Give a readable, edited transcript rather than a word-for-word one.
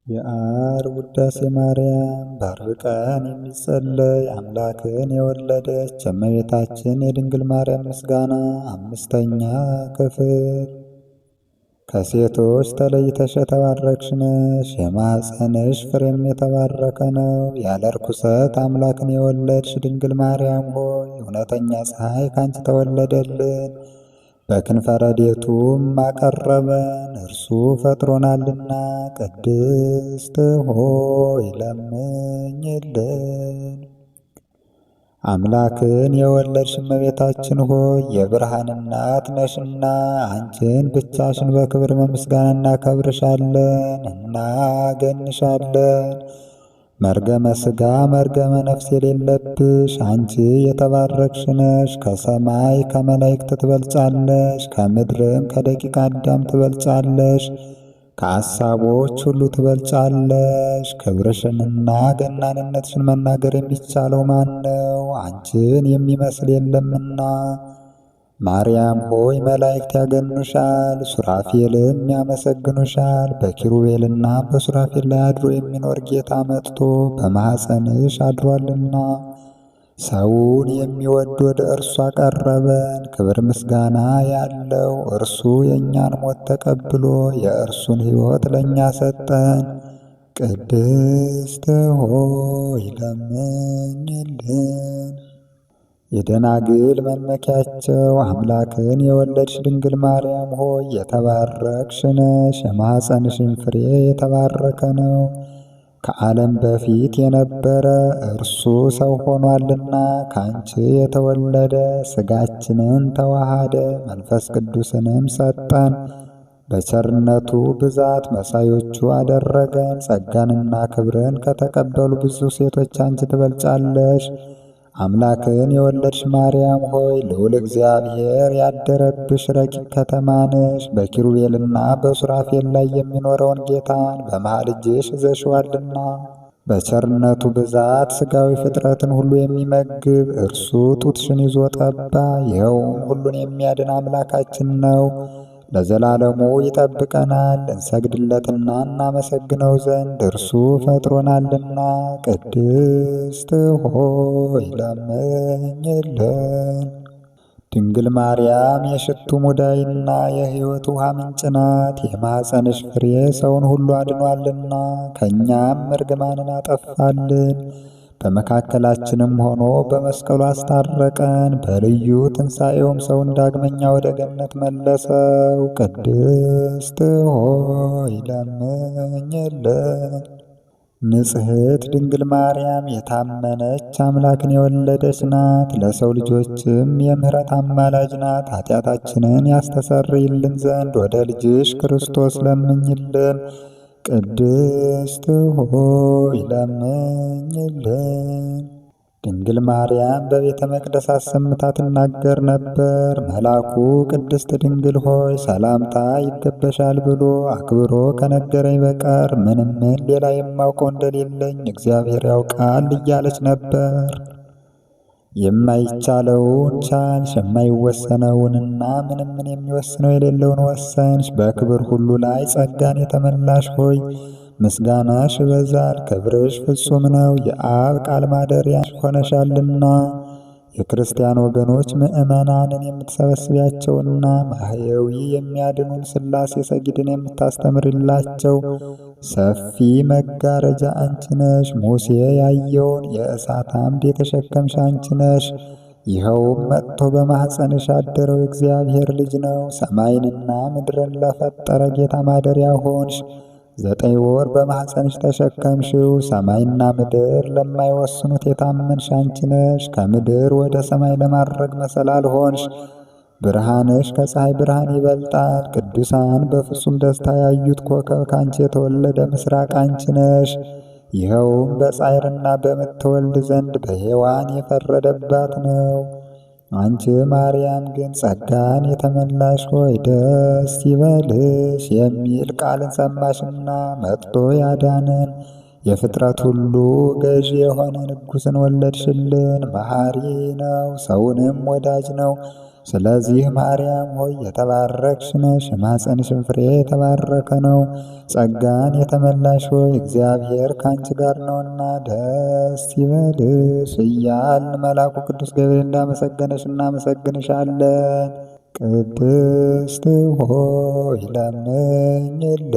የዓርብ ውዳሴ ማርያም በዓርብ ቀን የሚጸለይ አምላክን የወለደች የእመቤታችን የድንግል ማርያም ምስጋና። አምስተኛ ክፍል። ከሴቶች ተለይተሽ የተባረክሽ ነሽ፣ የማኅፀንሽ ፍሬም የተባረከ ነው። ያለ ርኩሰት አምላክን የወለድሽ ድንግል ማርያም ሆይ እውነተኛ ፀሐይ ካንቺ ተወለደልን። በክንፈ ረድኤቱም አቀረበን፣ እርሱ ፈጥሮናልና። ቅድስት ሆይ ለምኝልን። አምላክን የወለድሽ እመቤታችን ሆይ የብርሃን እናት ነሽና አንቺን ብቻሽን በክብር በምስጋና እናከብርሻለን እናገንሻለን። መርገመ ሥጋ መርገመ ነፍስ የሌለብሽ አንቺ የተባረክሽ ነሽ። ከሰማይ ከመላእክት ትበልጫለሽ፣ ከምድርም ከደቂቀ አዳም ትበልጫለሽ። ከአሳቦች ሁሉ ትበልጫለሽ። ክብርሽንና ገናንነትሽን መናገር የሚቻለው ማን ነው? አንቺን የሚመስል የለምና። ማርያም ሆይ መላእክት ያገኑሻል፣ ሱራፌልም ያመሰግኑሻል። በኪሩቤልና በሱራፌል ላይ አድሮ የሚኖር ጌታ መጥቶ በማኅፀንሽ አድሯልና። ሰውን የሚወድ ወደ እርሱ አቀረበን። ክብር ምስጋና ያለው እርሱ የእኛን ሞት ተቀብሎ የእርሱን ሕይወት ለእኛ ሰጠን። ቅድስት ሆይ ለምኝልን። የደናግል መመኪያቸው አምላክን የወለድሽ ድንግል ማርያም ሆይ የተባረክሽ ነሽ፣ የማኅፀንሽን ፍሬ የተባረከ ነው። ከዓለም በፊት የነበረ እርሱ ሰው ሆኗልና ካንቺ የተወለደ ሥጋችንን ተዋሃደ፣ መንፈስ ቅዱስንም ሰጠን። በቸርነቱ ብዛት መሳዮቹ አደረገን። ጸጋንና ክብርን ከተቀበሉ ብዙ ሴቶች አንቺ ትበልጫለሽ። አምላክን የወለድሽ ማርያም ሆይ ልዑል እግዚአብሔር ያደረብሽ ረቂቅ ከተማ ነሽ። በኪሩቤልና በሱራፌል ላይ የሚኖረውን ጌታን በመሃል እጅሽ ይዘሽዋልና። በቸርነቱ ብዛት ሥጋዊ ፍጥረትን ሁሉ የሚመግብ እርሱ ጡትሽን ይዞ ጠባ። ይኸውም ሁሉን የሚያድን አምላካችን ነው። ለዘላለሙ ይጠብቀናል። እንሰግድለትና እናመሰግነው ዘንድ እርሱ ፈጥሮናልና። ቅድስት ሆይ ለምኝልን። ድንግል ማርያም የሽቱ ሙዳይና የሕይወት ውሃ ምንጭ ናት። የማኅፀንሽ ፍሬ ሰውን ሁሉ አድኗልና ከእኛም እርግማንን አጠፋልን። በመካከላችንም ሆኖ በመስቀሉ አስታረቀን። በልዩ ትንሣኤውም ሰውን ዳግመኛ ወደ ገነት መለሰው። ቅድስት ሆይ ለምኝልን። ንጽሕት ድንግል ማርያም የታመነች አምላክን የወለደች ናት። ለሰው ልጆችም የምሕረት አማላጅ ናት። ኃጢአታችንን ያስተሰርይልን ዘንድ ወደ ልጅሽ ክርስቶስ ለምኝልን። ቅድስት ሆይ ለምኝልን። ድንግል ማርያም በቤተ መቅደስ አሰምታ ትናገር ነበር። መልአኩ ቅድስት ድንግል ሆይ ሰላምታ ይገባሻል ብሎ አክብሮ ከነገረኝ በቀር ምንም ሌላ የማውቀው እንደሌለኝ እግዚአብሔር ያውቃል እያለች ነበር። የማይቻለውን ቻልሽ፣ የማይወሰነውንና ምንም የሚወስነው የሌለውን ወሰንሽ። በክብር ሁሉ ላይ ጸጋን የተመላሽ ሆይ ምስጋናሽ ይበዛል፣ ክብርሽ ፍጹም ነው። የአብ ቃል ማደሪያ ሆነሻልና የክርስቲያን ወገኖች ምእመናንን የምትሰበስቢያቸውና ማህየዊ የሚያድኑን ሥላሴ ሰጊድን የምታስተምርላቸው ሰፊ መጋረጃ አንቺ ነሽ። ሙሴ ያየውን የእሳት አምድ የተሸከምሽ አንቺ ነሽ። ይኸውም መጥቶ በማኅፀንሽ ያደረው የእግዚአብሔር ልጅ ነው። ሰማይንና ምድርን ለፈጠረ ጌታ ማደሪያ ሆንሽ። 9 ወር በማኅፀንሽ ተሸከምሽው። ሰማይና ምድር ለማይወስኑት የታመንሽ አንቺ ነሽ። ከምድር ወደ ሰማይ ለማድረግ መሰላል ሆንሽ። ብርሃንሽ ከፀሐይ ብርሃን ይበልጣል። ቅዱሳን በፍጹም ደስታ ያዩት ኮከብ ካንቺ የተወለደ ምስራቅ አንቺ ነሽ። ይኸውም በጻዕርና በምትወልድ ዘንድ በሔዋን የፈረደባት ነው። አንቺ ማርያም ግን ጸጋን የተመላሽ ሆይ ደስ ይበልሽ የሚል ቃልን ሰማሽና መጥቶ ያዳነን የፍጥረት ሁሉ ገዢ የሆነ ንጉሥን ወለድሽልን። መሐሪ ነው፣ ሰውንም ወዳጅ ነው። ስለዚህ ማርያም ሆይ የተባረክሽ ነሽ፣ የማኅፀንሽም ፍሬ የተባረከ ነው። ጸጋን የተመላሽ ሆይ እግዚአብሔር ከአንቺ ጋር ነውና ደስ ይበልሽ እያልን መልአኩ ቅዱስ ገብርኤል እንዳመሰገነሽ እናመሰግንሻለን። ቅድስት ሆይ ለምኝልን።